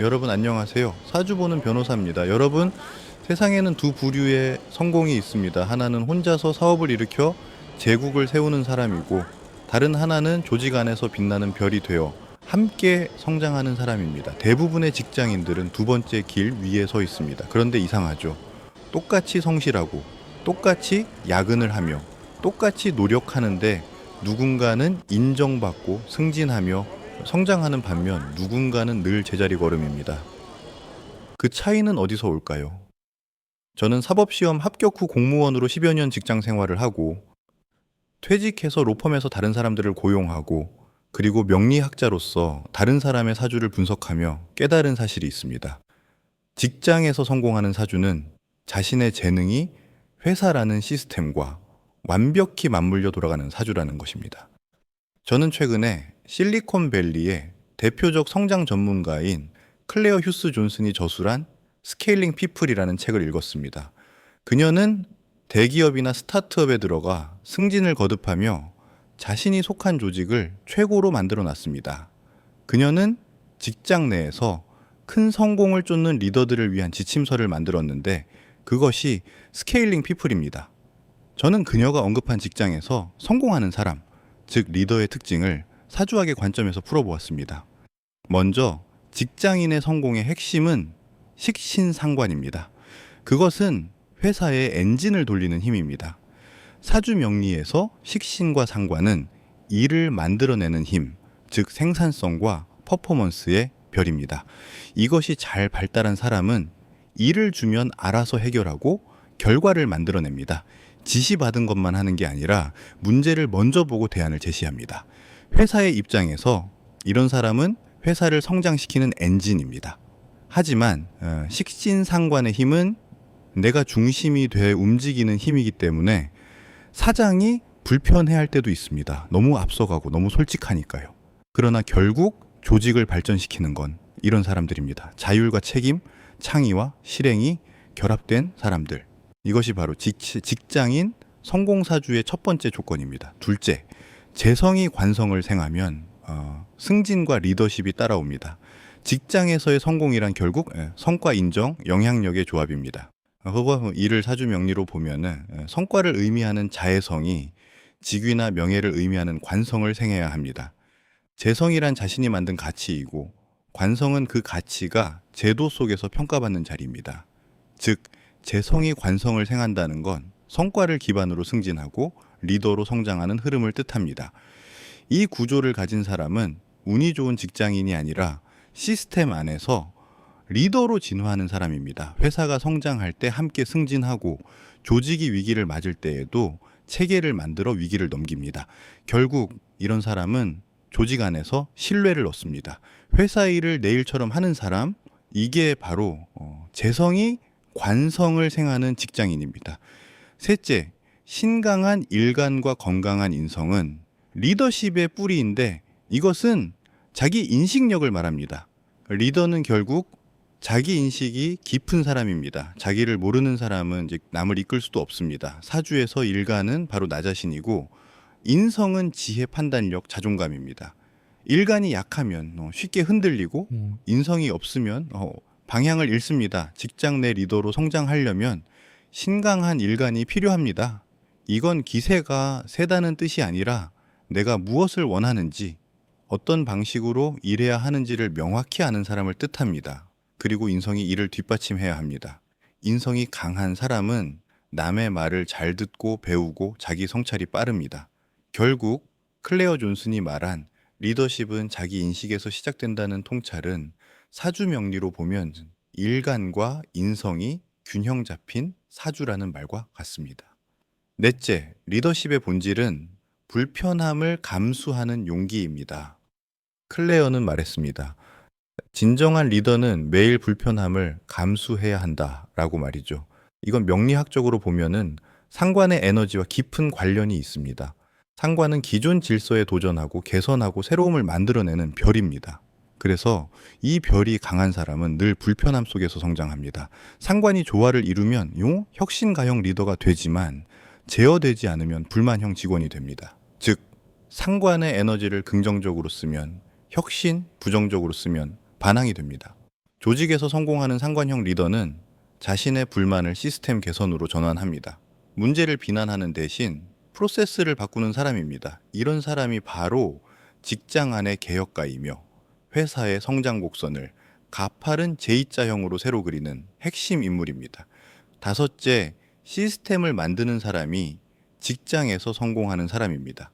여러분 안녕하세요. 사주 보는 변호사입니다. 여러분, 세상에는 두 부류의 성공이 있습니다. 하나는 혼자서 사업을 일으켜 제국을 세우는 사람이고, 다른 하나는 조직 안에서 빛나는 별이 되어 함께 성장하는 사람입니다. 대부분의 직장인들은 두 번째 길 위에 서 있습니다. 그런데 이상하죠. 똑같이 성실하고 똑같이 야근을 하며 똑같이 노력하는데 누군가는 인정받고 승진하며 성장하는 반면 누군가는 늘 제자리 걸음입니다. 그 차이는 어디서 올까요? 저는 사법시험 합격 후 공무원으로 10여 년 직장 생활을 하고, 퇴직해서 로펌에서 다른 사람들을 고용하고, 그리고 명리학자로서 다른 사람의 사주를 분석하며 깨달은 사실이 있습니다. 직장에서 성공하는 사주는 자신의 재능이 회사라는 시스템과 완벽히 맞물려 돌아가는 사주라는 것입니다. 저는 최근에 실리콘밸리의 대표적 성장 전문가인 클레어 휴스 존슨이 저술한 스케일링 피플이라는 책을 읽었습니다. 그녀는 대기업이나 스타트업에 들어가 승진을 거듭하며 자신이 속한 조직을 최고로 만들어 놨습니다. 그녀는 직장 내에서 큰 성공을 쫓는 리더들을 위한 지침서를 만들었는데, 그것이 스케일링 피플입니다. 저는 그녀가 언급한 직장에서 성공하는 사람, 즉 리더의 특징을 사주학의 관점에서 풀어보았습니다. 먼저 직장인의 성공의 핵심은 식신상관입니다. 그것은 회사의 엔진을 돌리는 힘입니다. 사주 명리에서 식신과 상관은 일을 만들어내는 힘, 즉 생산성과 퍼포먼스의 별입니다. 이것이 잘 발달한 사람은 일을 주면 알아서 해결하고 결과를 만들어냅니다. 지시받은 것만 하는 게 아니라 문제를 먼저 보고 대안을 제시합니다. 회사의 입장에서 이런 사람은 회사를 성장시키는 엔진입니다. 하지만 식신상관의 힘은 내가 중심이 돼 움직이는 힘이기 때문에 사장이 불편해할 때도 있습니다. 너무 앞서가고 너무 솔직하니까요. 그러나 결국 조직을 발전시키는 건 이런 사람들입니다. 자율과 책임, 창의와 실행이 결합된 사람들. 이것이 바로 직장인 성공사주의 첫 번째 조건입니다. 둘째, 재성이 관성을 생하면 승진과 리더십이 따라옵니다. 직장에서의 성공이란 결국 성과 인정, 영향력의 조합입니다. 그거 일을 사주 명리로 보면은 성과를 의미하는 자애성이 직위나 명예를 의미하는 관성을 생해야 합니다. 재성이란 자신이 만든 가치이고, 관성은 그 가치가 제도 속에서 평가받는 자리입니다. 즉, 재성이 관성을 생한다는 건 성과를 기반으로 승진하고 리더로 성장하는 흐름을 뜻합니다. 이 구조를 가진 사람은 운이 좋은 직장인이 아니라 시스템 안에서 리더로 진화하는 사람입니다. 회사가 성장할 때 함께 승진하고, 조직이 위기를 맞을 때에도 체계를 만들어 위기를 넘깁니다. 결국 이런 사람은 조직 안에서 신뢰를 얻습니다. 회사 일을 내일처럼 하는 사람, 이게 바로 재성이 관성을 생하는 직장인입니다. 셋째, 신강한 일관과 건강한 인성은 리더십의 뿌리인데, 이것은 자기 인식력을 말합니다. 리더는 결국 자기 인식이 깊은 사람입니다. 자기를 모르는 사람은 이제 남을 이끌 수도 없습니다. 사주에서 일관은 바로 나 자신이고, 인성은 지혜, 판단력, 자존감입니다. 일관이 약하면 쉽게 흔들리고, 인성이 없으면 방향을 잃습니다. 직장 내 리더로 성장하려면 신강한 일관이 필요합니다. 이건 기세가 세다는 뜻이 아니라 내가 무엇을 원하는지, 어떤 방식으로 일해야 하는지를 명확히 아는 사람을 뜻합니다. 그리고 인성이 이를 뒷받침해야 합니다. 인성이 강한 사람은 남의 말을 잘 듣고 배우고 자기 성찰이 빠릅니다. 결국 클레어 존슨이 말한 리더십은 자기 인식에서 시작된다는 통찰은 사주 명리로 보면 일관과 인성이 균형 잡힌 사주라는 말과 같습니다. 넷째, 리더십의 본질은 불편함을 감수하는 용기입니다. 클레어는 말했습니다. 진정한 리더는 매일 불편함을 감수해야 한다라고 말이죠. 이건 명리학적으로 보면은 상관의 에너지와 깊은 관련이 있습니다. 상관은 기존 질서에 도전하고 개선하고 새로움을 만들어내는 별입니다. 그래서 이 별이 강한 사람은 늘 불편함 속에서 성장합니다. 상관이 조화를 이루면 혁신가형 리더가 되지만, 제어되지 않으면 불만형 직원이 됩니다. 즉, 상관의 에너지를 긍정적으로 쓰면 혁신, 부정적으로 쓰면 반항이 됩니다. 조직에서 성공하는 상관형 리더는 자신의 불만을 시스템 개선으로 전환합니다. 문제를 비난하는 대신 프로세스를 바꾸는 사람입니다. 이런 사람이 바로 직장 안의 개혁가이며 회사의 성장 곡선을 가파른 J자형으로 세로 그리는 핵심 인물입니다. 다섯째, 시스템을 만드는 사람이 직장에서 성공하는 사람입니다.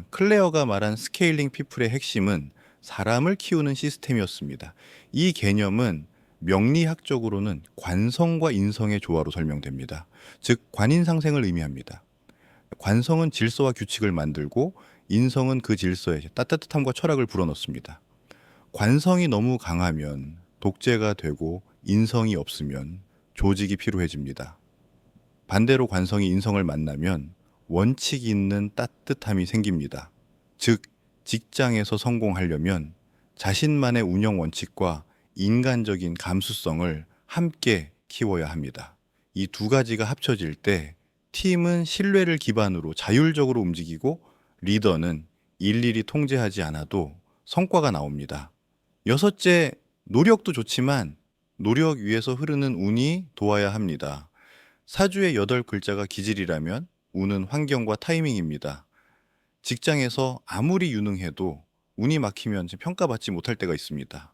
클레어가 말한 스케일링 피플의 핵심은 사람을 키우는 시스템이었습니다. 이 개념은 명리학적으로는 관성과 인성의 조화로 설명됩니다. 즉, 관인상생을 의미합니다. 관성은 질서와 규칙을 만들고 인성은 그 질서에 따뜻함과 철학을 불어넣습니다. 관성이 너무 강하면 독재가 되고 인성이 없으면 조직이 피로해집니다. 반대로 관성이 인성을 만나면 원칙 있는 따뜻함이 생깁니다. 즉, 직장에서 성공하려면 자신만의 운영 원칙과 인간적인 감수성을 함께 키워야 합니다. 이 두 가지가 합쳐질 때 팀은 신뢰를 기반으로 자율적으로 움직이고 리더는 일일이 통제하지 않아도 성과가 나옵니다. 여섯째, 노력도 좋지만 노력 위에서 흐르는 운이 도와야 합니다. 사주의 8글자가 기질이라면 운은 환경과 타이밍입니다. 직장에서 아무리 유능해도 운이 막히면 평가받지 못할 때가 있습니다.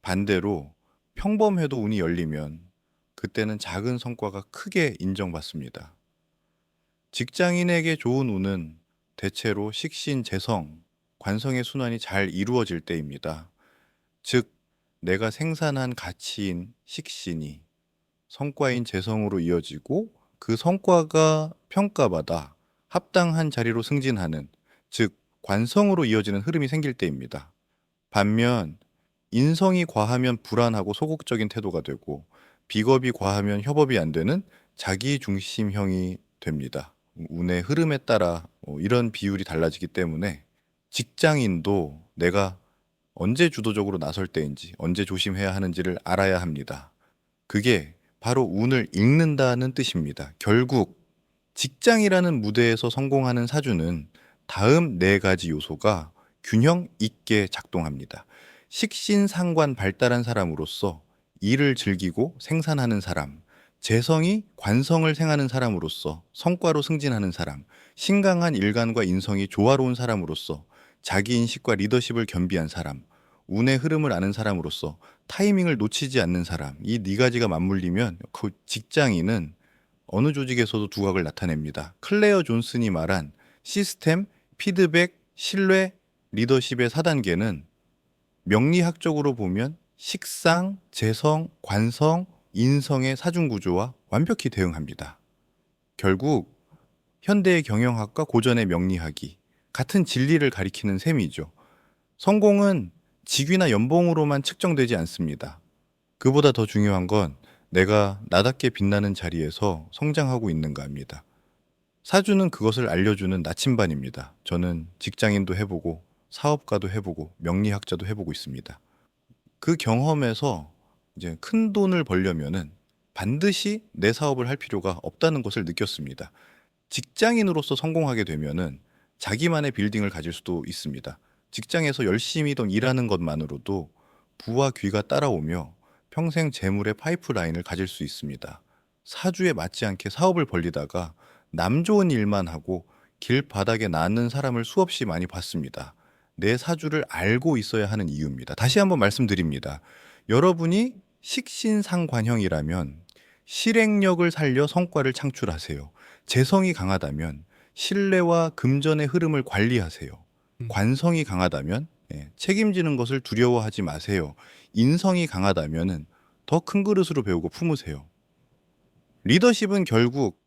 반대로 평범해도 운이 열리면 그때는 작은 성과가 크게 인정받습니다. 직장인에게 좋은 운은 대체로 식신재성, 관성의 순환이 잘 이루어질 때입니다. 즉, 내가 생산한 가치인 식신이 성과인 재성으로 이어지고 그 성과가 평가받아 합당한 자리로 승진하는, 즉 관성으로 이어지는 흐름이 생길 때입니다. 반면 인성이 과하면 불안하고 소극적인 태도가 되고 비겁이 과하면 협업이 안 되는 자기중심형이 됩니다. 운의 흐름에 따라 이런 비율이 달라지기 때문에 직장인도 내가 언제 주도적으로 나설 때인지 언제 조심해야 하는지를 알아야 합니다. 그게 바로 운을 읽는다는 뜻입니다. 결국 직장이라는 무대에서 성공하는 사주는 다음 4가지 요소가 균형 있게 작동합니다. 식신상관 발달한 사람으로서 일을 즐기고 생산하는 사람, 재성이 관성을 생하는 사람으로서 성과로 승진하는 사람, 신강한 일관과 인성이 조화로운 사람으로서 자기인식과 리더십을 겸비한 사람, 운의 흐름을 아는 사람으로서 타이밍을 놓치지 않는 사람, 이 4가지가 맞물리면 그 직장인은 어느 조직에서도 두각을 나타냅니다. 클레어 존슨이 말한 시스템, 피드백, 신뢰, 리더십의 4단계는 명리학적으로 보면 식상, 재성, 관성, 인성의 사중구조와 완벽히 대응합니다. 결국 현대의 경영학과 고전의 명리학이 같은 진리를 가리키는 셈이죠. 성공은 직위나 연봉으로만 측정되지 않습니다. 그보다 더 중요한 건 내가 나답게 빛나는 자리에서 성장하고 있는가입니다. 사주는 그것을 알려주는 나침반입니다. 저는 직장인도 해보고 사업가도 해보고 명리학자도 해보고 있습니다. 그 경험에서 이제 큰 돈을 벌려면은 반드시 내 사업을 할 필요가 없다는 것을 느꼈습니다. 직장인으로서 성공하게 되면은 자기만의 빌딩을 가질 수도 있습니다. 직장에서 열심히 일하는 것만으로도 부와 귀가 따라오며 평생 재물의 파이프라인을 가질 수 있습니다. 사주에 맞지 않게 사업을 벌리다가 남 좋은 일만 하고 길바닥에 낫는 사람을 수없이 많이 봤습니다. 내 사주를 알고 있어야 하는 이유입니다. 다시 한번 말씀드립니다. 여러분이 식신상관형이라면 실행력을 살려 성과를 창출하세요. 재성이 강하다면 신뢰와 금전의 흐름을 관리하세요. 관성이 강하다면 책임지는 것을 두려워하지 마세요. 인성이 강하다면 더 큰 그릇으로 배우고 품으세요. 리더십은 결국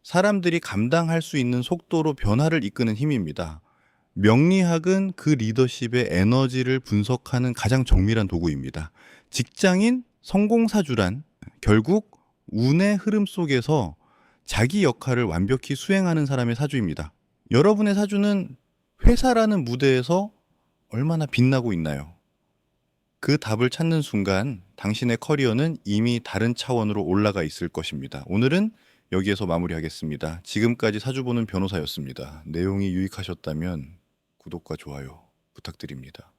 사람들이 감당할 수 있는 속도로 변화를 이끄는 힘입니다. 명리학은 그 리더십의 에너지를 분석하는 가장 정밀한 도구입니다. 직장인 성공사주란 결국 운의 흐름 속에서 자기 역할을 완벽히 수행하는 사람의 사주입니다. 여러분의 사주는 회사라는 무대에서 얼마나 빛나고 있나요? 그 답을 찾는 순간 당신의 커리어는 이미 다른 차원으로 올라가 있을 것입니다. 오늘은 여기에서 마무리하겠습니다. 지금까지 사주 보는 변호사였습니다. 내용이 유익하셨다면 구독과 좋아요 부탁드립니다.